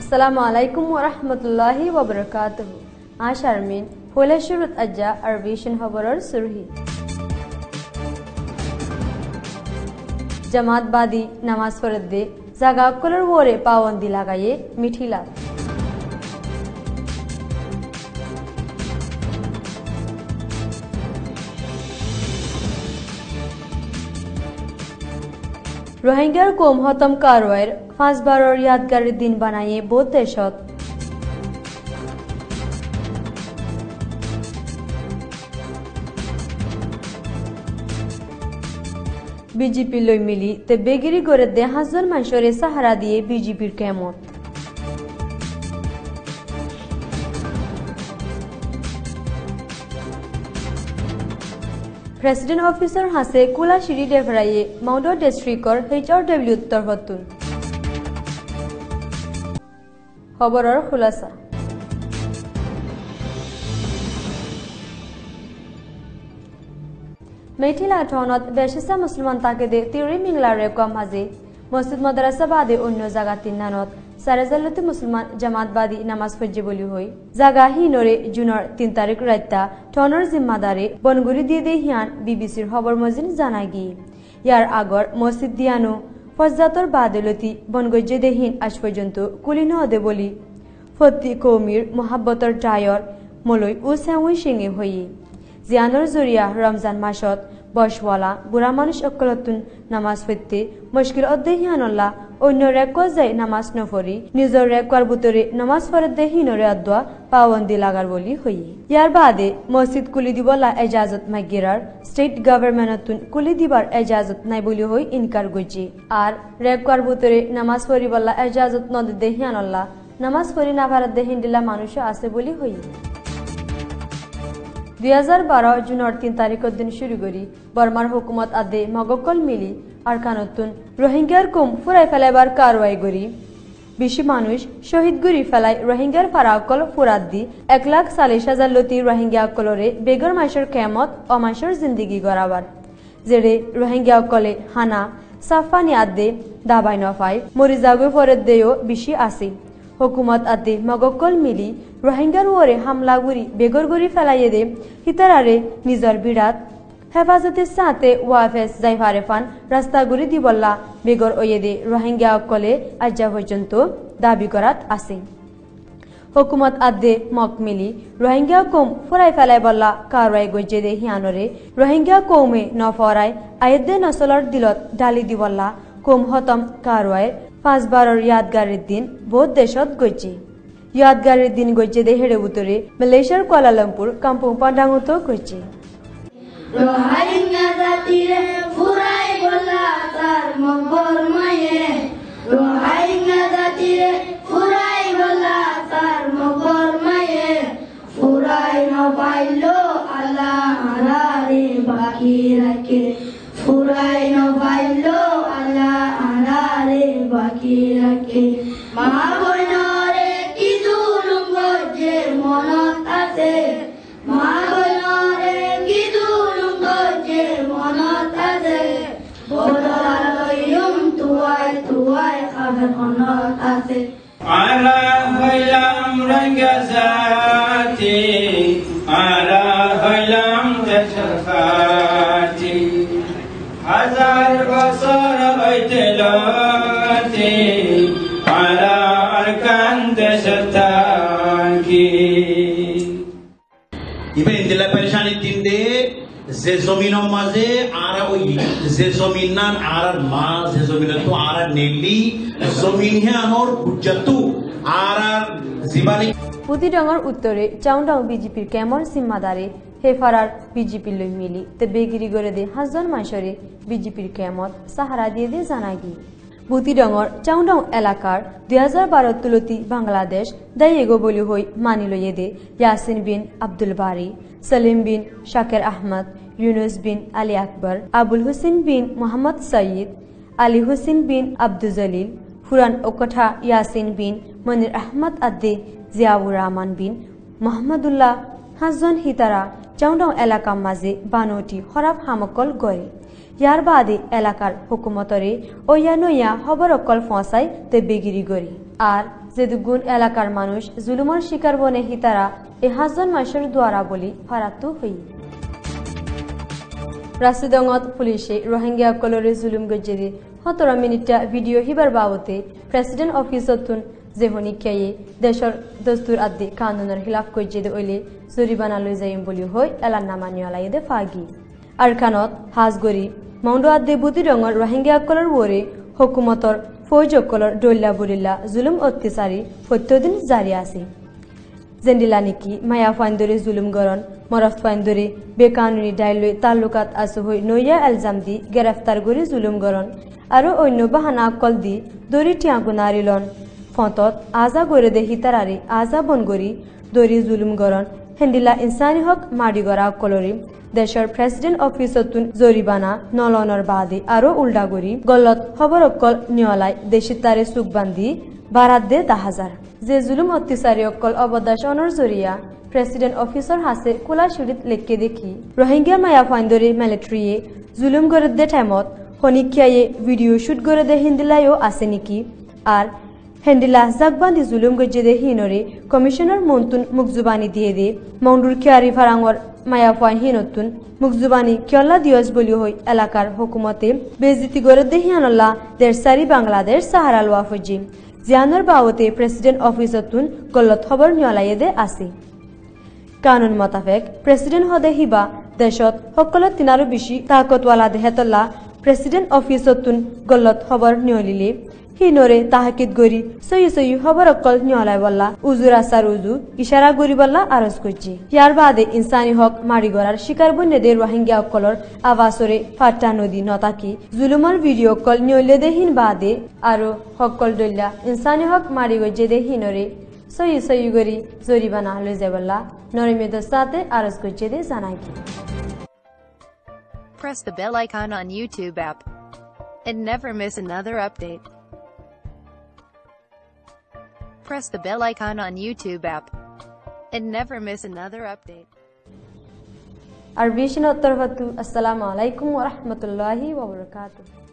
Assalamualaikum warahmatullahi wabarakatuh. Asharmin, hole shurut ajja arvishin habarar surhi. জামাতবাদী নামাজ পড়তে জাগা colour ওরে পাবন্দি লাগায়ে মিঠিলা রোহিঙ্গার কম হতম কারওয়ার 5-12 यादगारी दिन बनाए बहुत देशत बीजेपी लई मिली ते बेगिरी गरे 10,000 मानसरे सहारा दिए बीजेपीर केमत प्रेसिडेंट ऑफिसर हासे कुलाशिरी डेफराये माउंट डिस्ट्रिक्टर HRW तरफतुन खबरर खुलासा मेथिला टाउनत बेशिसा मुसलमान ताकेदे तिरी मिंगला रेकम हाजे मस्जिद मद्रासा बादे अन्य जागा तिन्नानत सारेजालते मुसलमान जमातबादी नमाज फज्जे बोली होई जागा हिनरे जुनर 3 तारिख रात्ता टाउनर जिम्मादारे बनगुरी दिए दे हियान बीबीसीर खबर मजिन जानागी यार आगर मस्जिद दियानो फज्जातर बादलती बनगज्जे देहिन आज पर्यন্ত कुलिनो दे बोली फत्ती कौमिर मोहब्बतर टायर मलई उसाउई सिंगे होई जियानर जरिया रमजान मासत बयसवाला बुरा मानुष अक्कलतुन नामाज पढ़ते मुश्किल अध्ययनल्ला अन्य रेकर्ड जाय नामाज नफरी निजर रेकर्ड बुतरे नामाज पढ़ते हिनरे अद्वा पाबंदी लागार बोली होई यार बादे मस्जिद कुली दिबला इजाजत मागिरार स्टेट गवर्नमेंटतुन कुली दिबार इजाजत नाइ बोली होई इनकार गजे आर रेकर्ड बुतरे नामाज पढ़िबला इजाजत न दे हियानल्ला नामाज पढ़ी ना भारत दे हिंदिला मानुष आसे बोली होई 2012 जुनर 3 तारिखर दिन शुरू करी बर्मार हुकुमत आदे मगकल मिली आरकानतुन रोहिंग्यार कम फुराय फेलाइबार कारवाई करी बेशी मानुष शहीद गुरी फेलाई रोहिंग्यार फाराकल फुरात दी 1,40,000 लती रोहिंग्या कलरे बेगर माइशर केमत अमाइशर जिंदगी गराबार जेरे रोहिंग्या कले हाना साफानी आदे दाबाई नफाई मरिजागु फरद देयो बेशी आसी हुकुमत आदे मगकल मिली रोहिंग्यार ओरे हमला गुरी बेगर गुरी फेलाइए दे हितारारे निजर बिरात हेफाजते साथे वाफेस जाइफारे फान रास्ता गुरी दिबल्ला बेगर ओये दे रोहिंग्या कले आज्जा पर्यন্ত दाबी करात आसे हुकुमत आदे मक मिली रोहिंग्या कौम फुराय फेलाय बल्ला कारवाई गज्जे दे हियानरे रोहिंग्या कौमे न फराय आयदे नसलर दिलत डाली दिबल्ला कौम हतम कारवाई 5-12 यादगारी दिन बहुत देशत गज्जे यादगारी दिन गज्जे दे हेडे उतरे मालয়েশিয়ার কুয়ালালামপুর কাম্পুং পান্ডাঙ্গুতো গজ্जे रोहिंग्या जातिरे फुराय बल्ला तार मगर माये रोहिंग्या जातिरे फुराय बल्ला तार मगर माये फुराय न पाइलो अल्लाह हरारे बाकी रखे फुराय न पाइलो अल्लाह हरारे बाकी रखे मा बयनरे कि जुलुम गज्जे मनत आछे मा बयनरे कि जुलुम गज्जे मनत आछे बदलालयम तुआय तुआय खबर मनत आछे आला हयलाम रोहिंग्या जाति आला हयलाम देशखाति हजार बছর হইতে লতে আলা আরকান দেশতাকি ইবে ইন্দিলা পরেশানি তিনদে যে জমিনের মাঝে আর ওই যে জমিনান আর মা যে জমিন তো আর নেলি জমিন হে আনোর বুজ্জাতু আর জীবানি পুতিডাঙ্গার উত্তরে চাউন্ডাং বিজেপির কেমন জিম্মাদারে হেফারার বিজেপি লই মিলি তে বেগিরি গরে দে হাজার মাইশরে বিজেপির কেমত সাহারা দিয়ে দে জানাগি বুতিডাঙ্গর চাউন্ডাং এলাকার 2012 তুলতি বাংলাদেশ দাইয়েগো বলি হই মানি লইয়ে দে ইয়াসিন বিন আব্দুল বারি সলিম বিন শাকের আহমদ ইউনুস বিন আলী আকবর আবুল হুসেন বিন মোহাম্মদ সঈদ আলী হুসেন বিন আব্দুল জলিল ফুরান ওকঠা ইয়াসিন বিন মনির আহমদ আদে জিয়াউর রহমান বিন মোহাম্মদুল্লাহ হাজন হিতারা চাউন্ডাং এলাকার মাঝে 12টি খরাব হামকল গড়ে ইয়ার বাদে এলাকার হুকুমতরে ওয়া নয়া খবর অকল ফসাই তে বেগিরি গড়ি আর যেদুগুণ এলাকার মানুষ জুলুমর শিকার বনে হিতারা এ হাজন মাসের দ্বারা বলি ফারাতু হই রাশিদঙ্গত পুলিশে রোহিঙ্গা কলরে জুলুম গজ্জেদে 17 মিনিটা ভিডিও হিবার বাবতে প্রেসিডেন্ট অফিসতুন যেহনি খেয়ে দেশের দস্তুর আদি কানুনের খিলাফ গজ্জেদে ওইলে জরিমানা লই যাইম বলি হই এলান নামা নিয়লাইদে ফাগি আরকানত হাজগরি মাউন্ড আদি বুতি রঙর রোহিঙ্গা কলর ওরে হুকুমতর ফৌজকলর ডল্লা বুরিল্লা জুলুম অত্যাচারী প্রত্যদিন জারি আছে জেন্ডিলা নিকি মায়া ফাইন্দরে জুলুম গরন মরফ ফাইন্দরে বেকানুনি ডাইলই তালুকাত আসু হই নইয়া এলজাম দি গ্রেফতার গরি জুলুম গরন আরো অন্য বাহানা কল দি দরি টিয়াগু নারিলন ফতত আজা গরে দে হিতারারি আজা বন গরি দরি জুলুম গরন হেন্ডিলা ইনসানি হক মাডি গরা কলরি দেশের প্রেসিডেন্ট অফিসতুন জরিবানা নলনর বাদে আরো উল্টা গরি গলত খবর অকল নিয়লাই দেশি তারে সুকবান্দি বারাত দে 10,000 যে জুলুম অত্যাচারী অকল অবদাসনের জরিয়া প্রেসিডেন্ট অফিসর হাসে কোলা শুরিত লেখকে দেখি রোহিঙ্গা মায়া ফাইন্দরি মিলিটারিয়ে জুলুম করে দে টাইমত হনিকিয়ায়ে ভিডিও শুট করে দে হিন্দিলায়ও আছে নিকি আর হেন্ডিলা জাকবান্দি জুলুম গজ্জে দে হিনরে কমিশনার মন্তুন মুখজুবানি দিয়ে দে মাউন্ডুর খেয়ারি ফারাঙ্গর মায়া ফাইন হিনতুন মুখজুবানি কিয়ল্লা দিয়স বলি হই এলাকার হুকুমতে বেজিতি করে দে হিয়ানল্লা দেড়সারি বাংলাদেশ সাহারা লোয়া ফজি জিয়ানোর বাবতে প্রেসিডেন্ট অফিসতুন গলত খবর নিয়লাইয়ে দে আছে কানুন মোতাবেক প্রেসিডেন্ট হদে হিবা দেশত সকলত তিনারো বেশি তাকতওয়ালা দেহেতল্লা প্রেসিডেন্ট অফিসতুন গলত খবর নিয়লিলে হিনরে তাহাকিদ গরি সই খবর অকল নিয়লাই বল্লা উজুর আসার উজু ইশারা গরি বল্লা আরজ করছি ইয়ার বাদে ইনসানি হক মারি গড়ার শিকার বন্যদে রোহিঙ্গা অকলর আবাসরে ফাটা নদী নতাকি জুলুমর ভিডিও কল নিয়লে দেহীন বাদে আরো হকল দল্লা ইনসানি হক মারি গজ্জে দে হিনরে সই গরি জরিবানা লই যাবল্লা নরিমেদ সাথে আরজ করছে দে জানাই কি Press the bell icon on YouTube app and never miss another update. Press the bell icon on YouTube app and never miss another update. আর বেশি নত্তর আসসালামু আলাইকুম ওয়া রাহমাতুল্লাহি ওয়া বারাকাতুহু